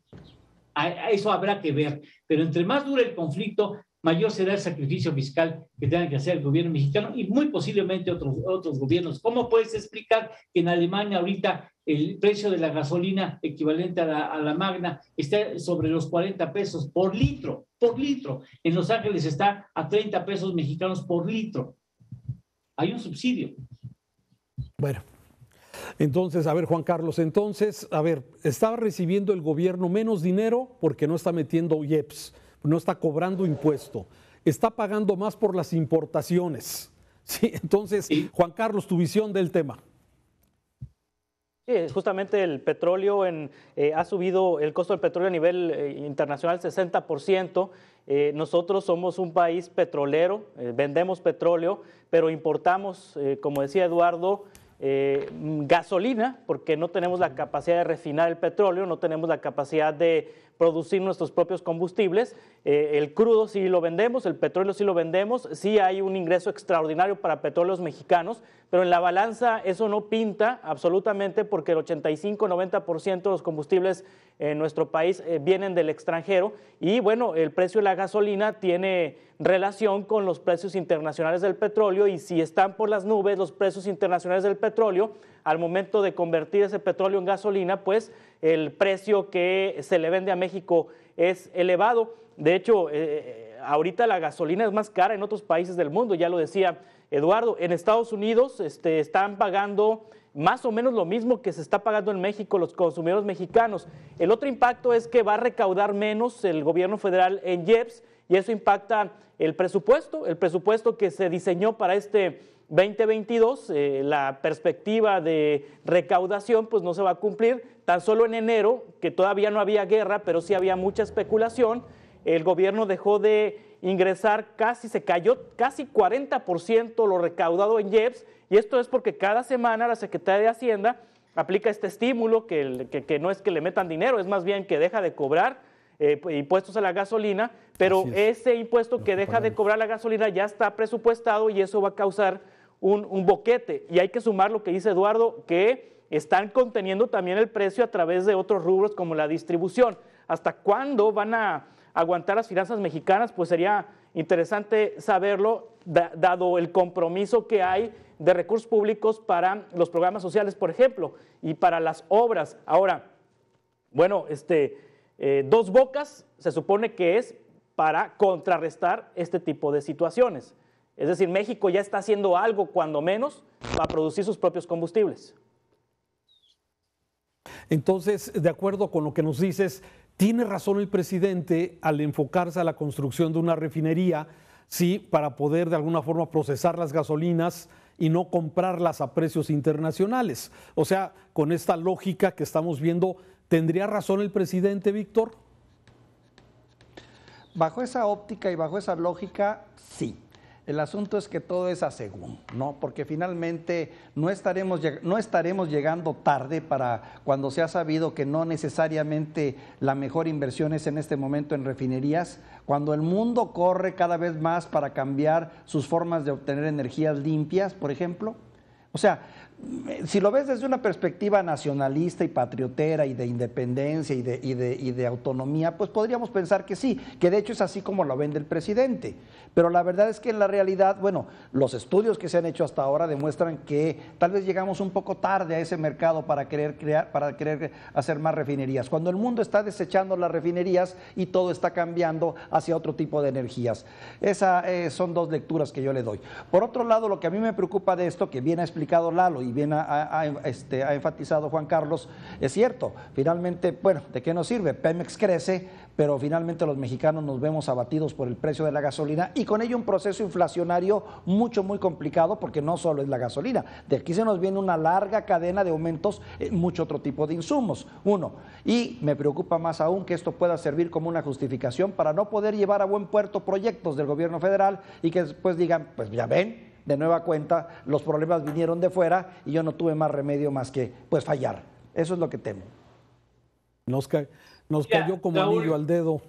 A eso habrá que ver, pero entre más dure el conflicto, mayor será el sacrificio fiscal que tenga que hacer el gobierno mexicano y muy posiblemente otros gobiernos. ¿Cómo puedes explicar que en Alemania ahorita el precio de la gasolina equivalente a la Magna está sobre los 40 pesos por litro? Por litro. En Los Ángeles está a 30 pesos mexicanos por litro. Hay un subsidio. Bueno. Entonces, a ver, Juan Carlos, ¿estaba recibiendo el gobierno menos dinero porque no está metiendo IEPS, no está cobrando impuesto, está pagando más por las importaciones? Sí, entonces, sí. Juan Carlos, tu visión del tema. Sí, justamente el petróleo ha subido el costo del petróleo a nivel internacional 60%. Nosotros somos un país petrolero, vendemos petróleo, pero importamos, como decía Eduardo, gasolina, porque no tenemos la capacidad de refinar el petróleo, no tenemos la capacidad de producir nuestros propios combustibles. El crudo sí lo vendemos, el petróleo sí lo vendemos, sí hay un ingreso extraordinario para petróleos mexicanos, pero en la balanza eso no pinta absolutamente porque el 85-90% de los combustibles en nuestro país vienen del extranjero y bueno, el precio de la gasolina tiene relación con los precios internacionales del petróleo y si están por las nubes los precios internacionales del petróleo, al momento de convertir ese petróleo en gasolina, pues el precio que se le vende a México es elevado. De hecho, ahorita la gasolina es más cara en otros países del mundo, ya lo decía Eduardo. En Estados Unidos están pagando más o menos lo mismo que se está pagando en México los consumidores mexicanos. El otro impacto es que va a recaudar menos el gobierno federal en IEPS y eso impacta el presupuesto que se diseñó para este 2022, la perspectiva de recaudación pues no se va a cumplir. Tan solo en enero, que todavía no había guerra, pero sí había mucha especulación, el gobierno dejó de ingresar se cayó casi 40% lo recaudado en IEPS, y esto es porque cada semana la Secretaría de Hacienda aplica este estímulo que no es que le metan dinero, es más bien que deja de cobrar impuestos a la gasolina, pero ese impuesto que deja de cobrar la gasolina ya está presupuestado y eso va a causar un boquete. Y hay que sumar lo que dice Eduardo, que están conteniendo también el precio a través de otros rubros como la distribución. ¿Hasta cuándo van a aguantar las finanzas mexicanas? Pues sería interesante saberlo, dado el compromiso que hay de recursos públicos para los programas sociales, por ejemplo, y para las obras. Ahora, bueno, Dos Bocas se supone que es para contrarrestar este tipo de situaciones. Es decir, México ya está haciendo algo, cuando menos, para producir sus propios combustibles. Entonces, de acuerdo con lo que nos dices, tiene razón el presidente al enfocarse a la construcción de una refinería, sí, para poder de alguna forma procesar las gasolinas y no comprarlas a precios internacionales. O sea, con esta lógica que estamos viendo, ¿tendría razón el presidente, Víctor? Bajo esa óptica y bajo esa lógica, sí. El asunto es que todo es a según, ¿no? Porque finalmente no estaremos llegando tarde para cuando se ha sabido que no necesariamente la mejor inversión es en este momento en refinerías, cuando el mundo corre cada vez más para cambiar sus formas de obtener energías limpias, por ejemplo. O sea, si lo ves desde una perspectiva nacionalista y patriotera y de independencia y de autonomía, pues podríamos pensar que sí, que de hecho es así como lo vende el presidente. Pero la verdad es que en la realidad, bueno, los estudios que se han hecho hasta ahora demuestran que tal vez llegamos un poco tarde a ese mercado para querer hacer más refinerías. Cuando el mundo está desechando las refinerías y todo está cambiando hacia otro tipo de energías. Esas son dos lecturas que yo le doy. Por otro lado, lo que a mí me preocupa de esto, que bien ha explicado Lalo y bien ha enfatizado Juan Carlos, es cierto, finalmente, bueno, ¿de qué nos sirve? Pemex crece, pero finalmente los mexicanos nos vemos abatidos por el precio de la gasolina y con ello un proceso inflacionario muy complicado, porque no solo es la gasolina, de aquí se nos viene una larga cadena de aumentos en mucho otro tipo de insumos, y me preocupa más aún que esto pueda servir como una justificación para no poder llevar a buen puerto proyectos del gobierno federal y que después digan, pues ya ven, de nueva cuenta, los problemas vinieron de fuera y yo no tuve más remedio más que pues fallar. Eso es lo que temo. Nos cayó como Raúl, anillo al dedo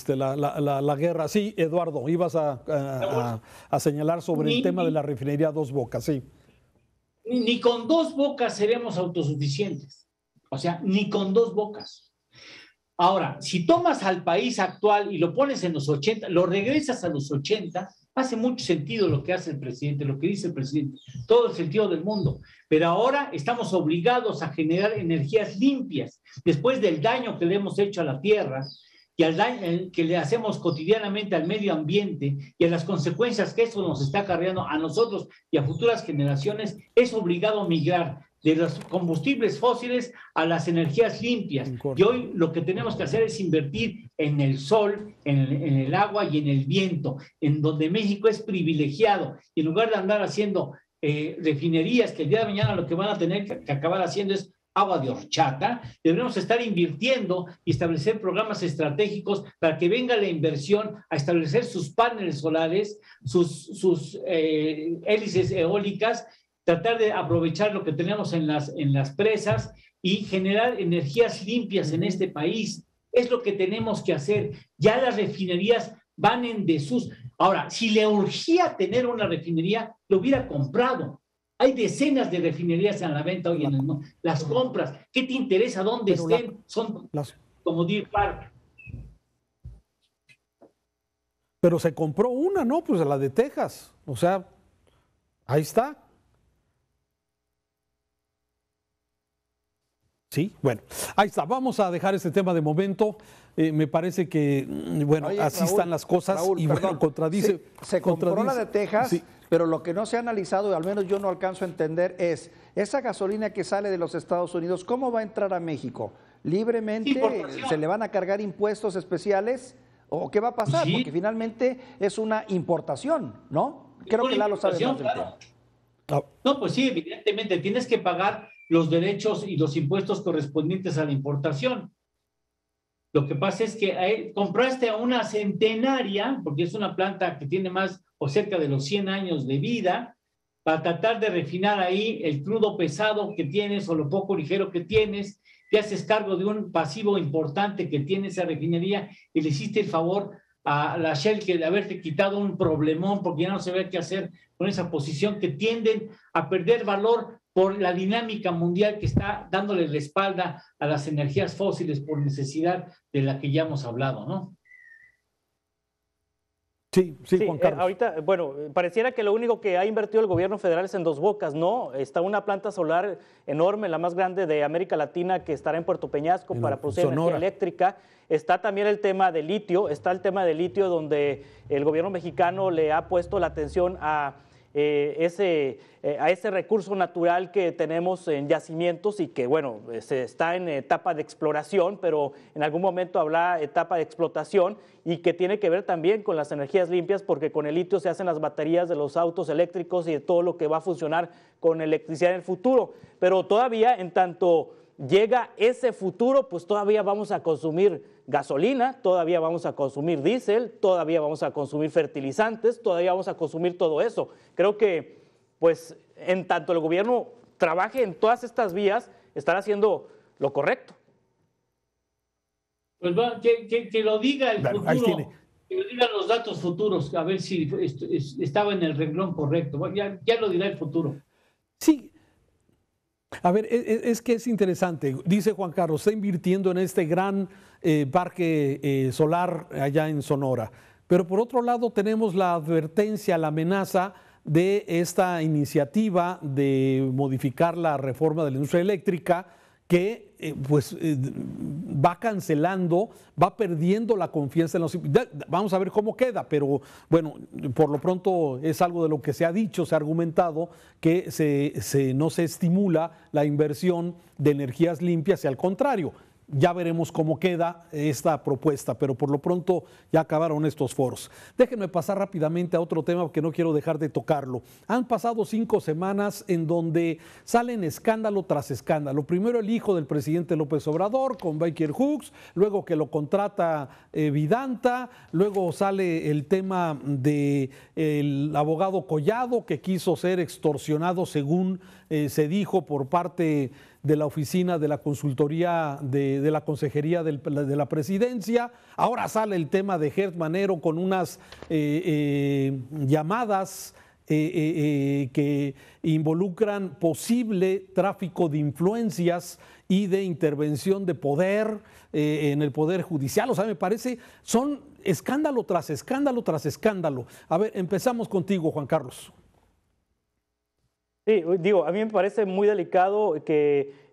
la guerra. Sí, Eduardo, ibas a señalar sobre el tema de la refinería Dos Bocas, sí. Ni con Dos Bocas seremos autosuficientes. O sea, ni con Dos Bocas. Ahora, si tomas al país actual y lo pones en los 80, lo regresas a los 80, hace mucho sentido lo que hace el presidente, lo que dice el presidente, todo el sentido del mundo. Pero ahora estamos obligados a generar energías limpias, después del daño que le hemos hecho a la tierra y al daño que le hacemos cotidianamente al medio ambiente y a las consecuencias que eso nos está acarreando a nosotros y a futuras generaciones, es obligado a migrar de los combustibles fósiles a las energías limpias. Y hoy lo que tenemos que hacer es invertir en el sol, en el agua y en el viento, en donde México es privilegiado. Y en lugar de andar haciendo refinerías que el día de mañana lo que van a tener que acabar haciendo es agua de horchata, deberíamos estar invirtiendo y establecer programas estratégicos para que venga la inversión a establecer sus paneles solares, sus hélices eólicas, tratar de aprovechar lo que tenemos en las presas y generar energías limpias en este país. Es lo que tenemos que hacer. Ya las refinerías van en desuso. Ahora, si le urgía tener una refinería, lo hubiera comprado. Hay decenas de refinerías en la venta hoy en el mundo. Las compras. ¿Qué te interesa dónde estén? Son como Deer Park. Pero se compró una, ¿no? Pues la de Texas. O sea, ahí está. Sí, bueno, ahí está. Vamos a dejar este tema de momento. Me parece que, bueno, oye, así Raúl, están las cosas. Raúl, y bueno, contradice. Se compró la de Texas, sí, pero lo que no se ha analizado, y al menos yo no alcanzo a entender, es esa gasolina que sale de los Estados Unidos, ¿cómo va a entrar a México? ¿Libremente? Sí, ¿se le van a cargar impuestos especiales? ¿O qué va a pasar? Sí. Porque finalmente es una importación, ¿no? Creo que Lalo sabe más del tema. No, pues sí, evidentemente tienes que pagar los derechos y los impuestos correspondientes a la importación. Lo que pasa es que compraste a una centenaria, porque es una planta que tiene más o cerca de los 100 años de vida, para tratar de refinar ahí el crudo pesado que tienes o lo poco ligero que tienes, te haces cargo de un pasivo importante que tiene esa refinería y le hiciste el favor a la Shell que de haberte quitado un problemón porque ya no se ve qué hacer con esa posición, que tienden a perder valor por la dinámica mundial que está dándole la espalda a las energías fósiles por necesidad de la que ya hemos hablado, ¿no? Sí, Juan Carlos. Ahorita, bueno, pareciera que lo único que ha invertido el gobierno federal es en Dos Bocas, ¿no? Está una planta solar enorme, la más grande de América Latina, que estará en Puerto Peñasco para producir energía eléctrica. Está también el tema del litio, donde el gobierno mexicano le ha puesto la atención a a ese recurso natural que tenemos en yacimientos y que, bueno, se está en etapa de exploración, pero en algún momento habrá etapa de explotación y que tiene que ver también con las energías limpias, porque con el litio se hacen las baterías de los autos eléctricos y de todo lo que va a funcionar con electricidad en el futuro. Pero todavía, en tanto llega ese futuro, pues todavía vamos a consumir gasolina, todavía vamos a consumir diésel, todavía vamos a consumir fertilizantes, todavía vamos a consumir todo eso. Creo que, pues, en tanto el gobierno trabaje en todas estas vías, estará haciendo lo correcto. Pues que lo diga el futuro, que lo digan los datos futuros, a ver si estaba en el renglón correcto. Ya lo dirá el futuro. Sí. A ver, es que es interesante. Dice Juan Carlos, está invirtiendo en este gran parque solar allá en Sonora. Pero por otro lado tenemos la advertencia, la amenaza de esta iniciativa de modificar la reforma de la industria eléctrica que va cancelando, va perdiendo la confianza en los... Vamos a ver cómo queda, pero bueno, por lo pronto es algo de lo que se ha dicho, se ha argumentado que no se estimula la inversión de energías limpias y al contrario. Ya veremos cómo queda esta propuesta, pero por lo pronto ya acabaron estos foros. Déjenme pasar rápidamente a otro tema porque no quiero dejar de tocarlo. Han pasado 5 semanas en donde salen escándalo tras escándalo. Primero el hijo del presidente López Obrador con Baker Hughes, luego que lo contrata Vidanta, luego sale el tema del abogado Collado que quiso ser extorsionado según se dijo por parte de la oficina de la consultoría de la consejería de la presidencia. Ahora sale el tema de Gert Manero con unas llamadas que involucran posible tráfico de influencias y de intervención de poder en el Poder Judicial. O sea, me parece, son escándalo tras escándalo tras escándalo. A ver, empezamos contigo, Juan Carlos. Sí, digo, a mí me parece muy delicado que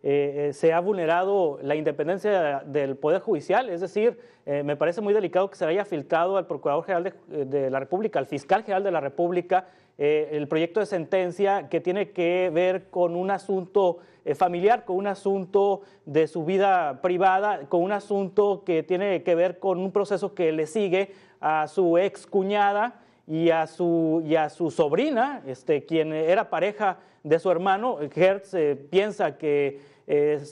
se ha vulnerado la independencia del Poder Judicial, es decir, me parece muy delicado que se haya filtrado al Procurador General de la República, al Fiscal General de la República, el proyecto de sentencia que tiene que ver con un asunto familiar, con un asunto de su vida privada, con un asunto que tiene que ver con un proceso que le sigue a su ex cuñada y a su sobrina, quien era pareja de su hermano. Gert piensa que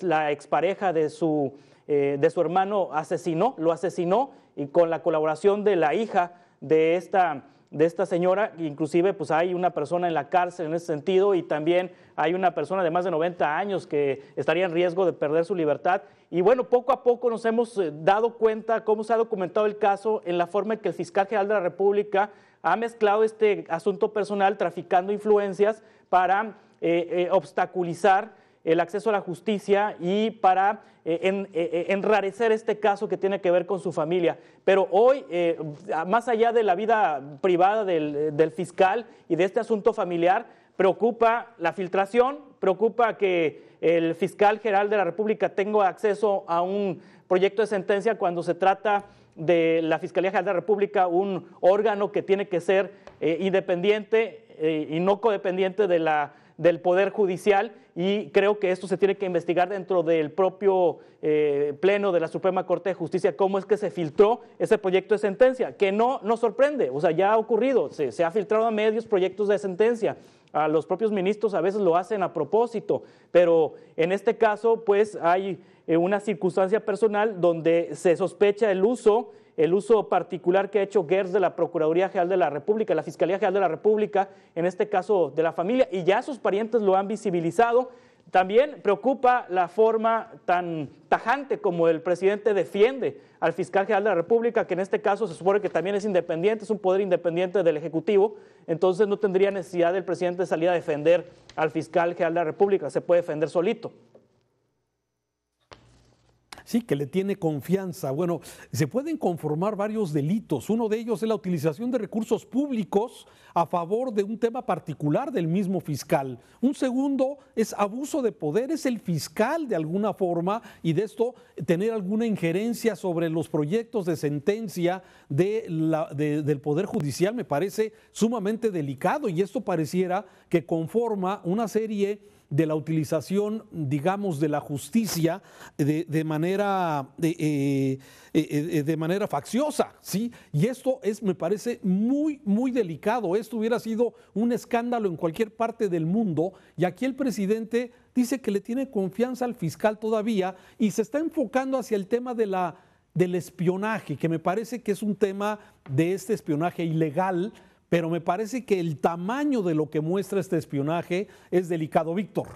la expareja de su hermano lo asesinó y con la colaboración de la hija de esta señora, inclusive pues hay una persona en la cárcel en ese sentido y también hay una persona de más de 90 años que estaría en riesgo de perder su libertad. Y bueno, poco a poco nos hemos dado cuenta cómo se ha documentado el caso en la forma en que el Fiscal General de la República ha mezclado este asunto personal traficando influencias para obstaculizar el acceso a la justicia y para enrarecer este caso que tiene que ver con su familia. Pero hoy, más allá de la vida privada del fiscal y de este asunto familiar, preocupa la filtración, preocupa que el Fiscal General de la República tenga acceso a un proyecto de sentencia cuando se trata de la Fiscalía General de la República, un órgano que tiene que ser independiente y no codependiente del Poder Judicial, y creo que esto se tiene que investigar dentro del propio Pleno de la Suprema Corte de Justicia, cómo es que se filtró ese proyecto de sentencia, que no nos sorprende, o sea, ya ha ocurrido, se ha filtrado a medios proyectos de sentencia, a los propios ministros a veces lo hacen a propósito, pero en este caso pues hay una circunstancia personal donde se sospecha el uso particular que ha hecho Gers de la Procuraduría General de la República, la Fiscalía General de la República, en este caso de la familia, y ya sus parientes lo han visibilizado. También preocupa la forma tan tajante como el presidente defiende al Fiscal General de la República, que en este caso se supone que también es independiente, es un poder independiente del Ejecutivo, entonces no tendría necesidad del presidente de salir a defender al Fiscal General de la República, se puede defender solito. Sí, que le tiene confianza. Bueno, se pueden conformar varios delitos. Uno de ellos es la utilización de recursos públicos a favor de un tema particular del mismo fiscal. Un segundo es abuso de poder, es el fiscal de alguna forma, y de esto tener alguna injerencia sobre los proyectos de sentencia del Poder Judicial me parece sumamente delicado, y esto pareciera que conforma una serie de la utilización, digamos, de la justicia de manera facciosa, ¿sí? Y esto me parece muy, muy delicado. Esto hubiera sido un escándalo en cualquier parte del mundo, y aquí el presidente dice que le tiene confianza al fiscal todavía y se está enfocando hacia el tema del espionaje, que me parece que es un tema de este espionaje ilegal, pero me parece que el tamaño de lo que muestra este espionaje es delicado. Víctor.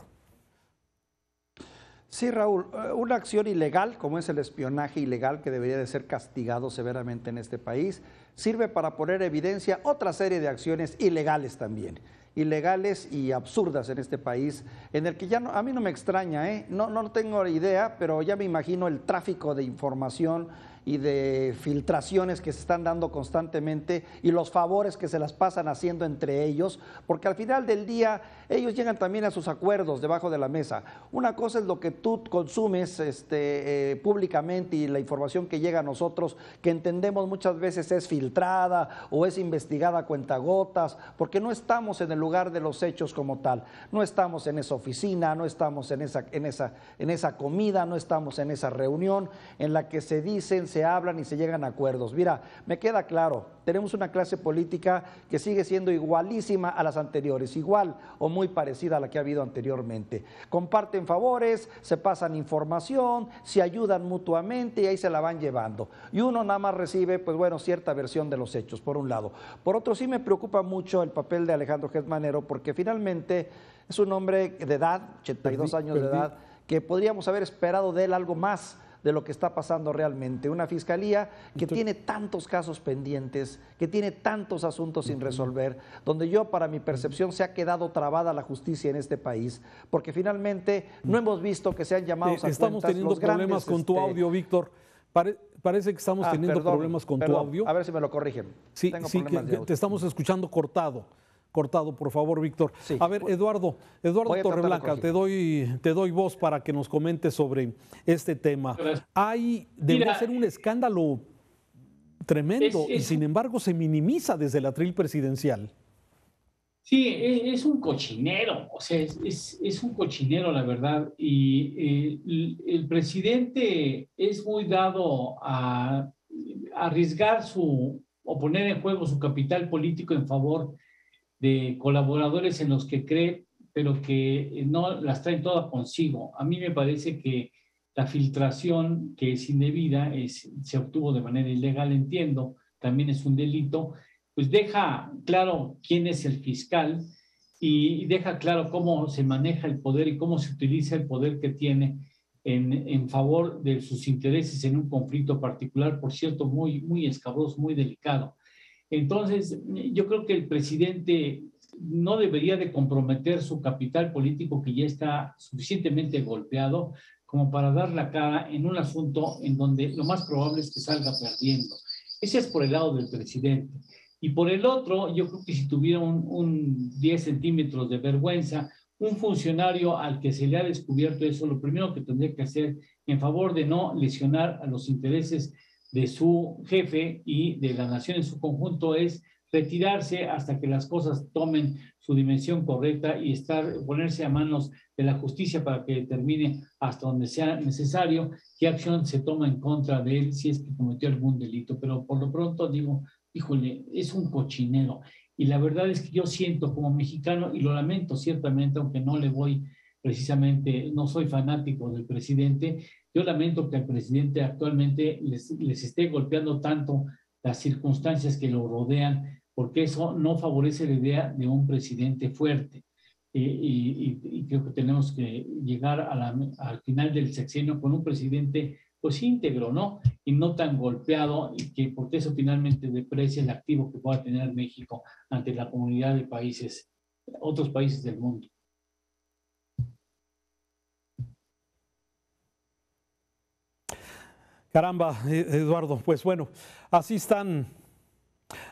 Sí, Raúl, una acción ilegal como es el espionaje ilegal, que debería de ser castigado severamente en este país, sirve para poner en evidencia otra serie de acciones ilegales también, ilegales y absurdas en este país, en el que ya no, a mí no me extraña, no tengo idea, pero ya me imagino el tráfico de información y de filtraciones que se están dando constantemente y los favores que se las pasan haciendo entre ellos, porque al final del día ellos llegan también a sus acuerdos debajo de la mesa. Una cosa es lo que tú consumes públicamente y la información que llega a nosotros, que entendemos muchas veces es filtrada o es investigada a cuentagotas, porque no estamos en el lugar de los hechos como tal, no estamos en esa oficina, no estamos en esa comida, no estamos en esa reunión en la que se dicen, se hablan y se llegan a acuerdos. Mira, me queda claro, tenemos una clase política que sigue siendo igualísima a las anteriores, igual o muy parecida a la que ha habido anteriormente. Comparten favores, se pasan información, se ayudan mutuamente y ahí se la van llevando. Y uno nada más recibe, pues bueno, cierta versión de los hechos, por un lado. Por otro, sí me preocupa mucho el papel de Alejandro Gertz Manero, porque finalmente es un hombre de edad, 82 años de edad, que podríamos haber esperado de él algo más de lo que está pasando realmente. Una fiscalía que tiene tantos casos pendientes, que tiene tantos asuntos sin resolver, donde para mi percepción, se ha quedado trabada la justicia en este país, porque finalmente no hemos visto que sean llamados a estamos cuentas teniendo los problemas con tu audio, Víctor. Parece que estamos teniendo problemas con tu audio. A ver si me lo corrigen. Sí, te estamos escuchando cortado, por favor, Víctor. Sí. A ver, Eduardo Torreblanca, te doy voz para que nos comentes sobre este tema. Debería ser un escándalo tremendo y sin embargo se minimiza desde el atril presidencial. Sí, es un cochinero, o sea, es un cochinero, la verdad, y el presidente es muy dado a arriesgar o poner en juego su capital político en favor de colaboradores en los que cree, pero que no las traen todas consigo. A mí me parece que la filtración, que es indebida, se obtuvo de manera ilegal, entiendo, también es un delito, pues deja claro quién es el fiscal y deja claro cómo se maneja el poder y cómo se utiliza el poder que tiene en favor de sus intereses en un conflicto particular, por cierto, muy, muy escabroso, muy delicado. Entonces, yo creo que el presidente no debería de comprometer su capital político, que ya está suficientemente golpeado como para dar la cara en un asunto en donde lo más probable es que salga perdiendo. Ese es por el lado del presidente. Y por el otro, yo creo que si tuviera un 10 centímetros de vergüenza, un funcionario al que se le ha descubierto eso, lo primero que tendría que hacer en favor de no lesionar a los intereses de su jefe y de la nación en su conjunto es retirarse hasta que las cosas tomen su dimensión correcta y ponerse a manos de la justicia para que determine hasta donde sea necesario qué acción se toma en contra de él si es que cometió algún delito. Pero por lo pronto digo, híjole, es un cochinero. Y la verdad es que yo siento como mexicano, y lo lamento ciertamente, aunque no le voy precisamente, no soy fanático del presidente, yo lamento que al presidente actualmente les esté golpeando tanto las circunstancias que lo rodean, porque eso no favorece la idea de un presidente fuerte. Y creo que tenemos que llegar al final del sexenio con un presidente pues íntegro, ¿no? Y no tan golpeado, y porque eso finalmente deprecia el activo que pueda tener México ante la comunidad de países, otros países del mundo. Caramba, Eduardo, pues bueno, así están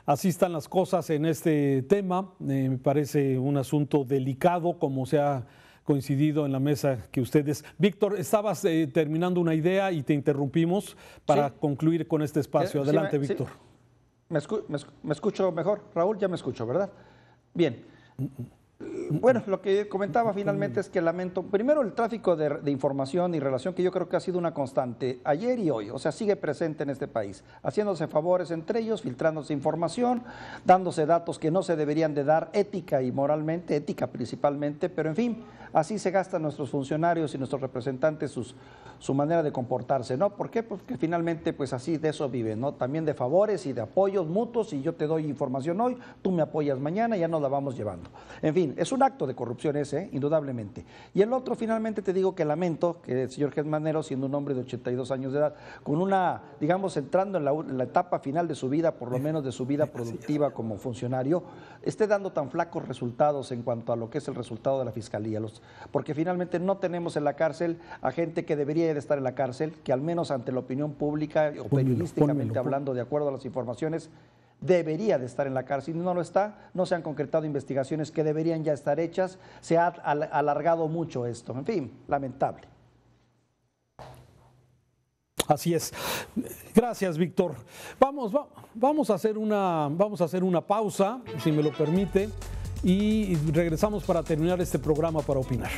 las cosas en este tema. Me parece un asunto delicado, como se ha coincidido en la mesa que ustedes. Víctor, estabas terminando una idea y te interrumpimos para concluir con este espacio. Adelante, Víctor. ¿Me escucho mejor? Raúl, ya me escucho, ¿verdad? Bien. Bueno, lo que comentaba finalmente es que lamento, primero el tráfico de información y relación, que yo creo que ha sido una constante ayer y hoy, o sea, sigue presente en este país, haciéndose favores entre ellos, filtrándose información, dándose datos que no se deberían de dar ética y moralmente, ética principalmente, pero en fin, así se gastan nuestros funcionarios y nuestros representantes su manera de comportarse, ¿no? ¿Por qué? Porque finalmente pues así de eso viven, ¿no? También de favores y de apoyos mutuos, y yo te doy información hoy, tú me apoyas mañana, ya nos la vamos llevando. En fin, es un acto de corrupción ese, indudablemente. Y el otro, finalmente te digo que lamento que el señor Gertz Manero, siendo un hombre de 82 años de edad, con una, digamos, entrando en la etapa final de su vida, por lo menos de su vida productiva como funcionario, esté dando tan flacos resultados en cuanto a lo que es el resultado de la Fiscalía. Porque finalmente no tenemos en la cárcel a gente que debería de estar en la cárcel, que al menos ante la opinión pública o periodísticamente hablando, de acuerdo a las informaciones, debería de estar en la cárcel y no lo está. No se han concretado investigaciones que deberían ya estar hechas, se ha alargado mucho esto, en fin, lamentable. Así es. Gracias, Víctor. Vamos a hacer una pausa, si me lo permite, y regresamos para terminar este programa para opinar.